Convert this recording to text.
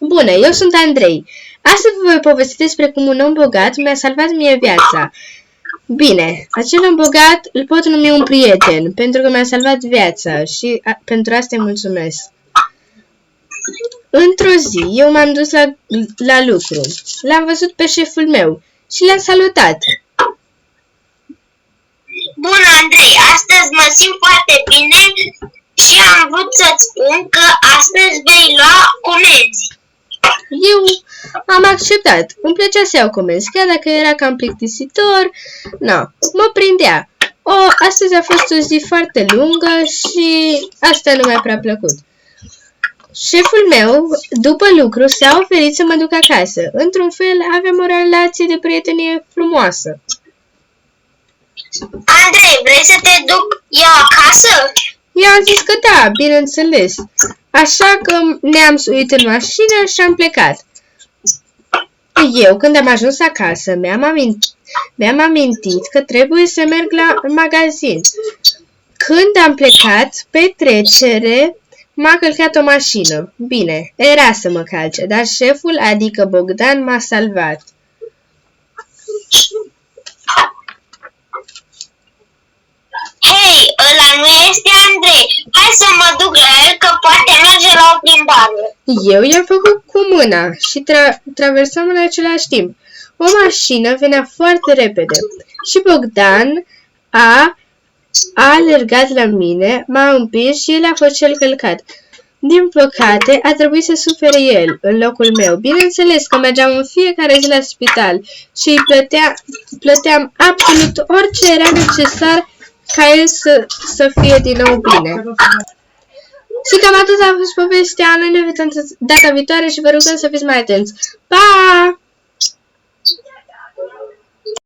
Bună, eu sunt Andrei. Astăzi vă voi povesti despre cum un om bogat mi-a salvat mie viața. Bine, acel om bogat îl pot numi un prieten, pentru că mi-a salvat viața și pentru asta îi mulțumesc. Într-o zi, eu m-am dus la lucru. L-am văzut pe șeful meu și l-am salutat. Bună, Andrei! Astăzi mă simt foarte bine și am vrut să-ți spun că astăzi vei lua comenzi. Eu am acceptat. Îmi plăcea să iau comenzi, chiar dacă era cam plictisitor. Mă prindea. Astăzi a fost o zi foarte lungă și asta nu mi-a prea plăcut. Șeful meu, după lucru, s-a oferit să mă duc acasă. Într-un fel, aveam o relație de prietenie frumoasă. Andrei, vrei să te duc eu acasă? I-am zis că da, bineînțeles. Așa că ne-am suit în mașină și am plecat. Eu, când am ajuns acasă, mi-am amintit că trebuie să merg la magazin. Când am plecat, pe trecere, m-a călcat o mașină. Bine, era să mă calce, dar șeful, adică Bogdan, m-a salvat. Hei, ăla nu este Andrei. Hai să mă duc la el că poate merge la o plimbare. Eu i-am făcut cu mâna și traversam în același timp. O mașină venea foarte repede și Bogdan a alergat la mine, m-a împins și el a fost cel călcat. Din păcate, a trebuit să sufere el în locul meu. Bineînțeles că mergeam în fiecare zi la spital și îi plăteam absolut orice era necesar ca el să fie din nou bine. Și cam atât a fost povestea. Noi ne vedem data viitoare și vă rugăm să fiți mai atenți. Pa!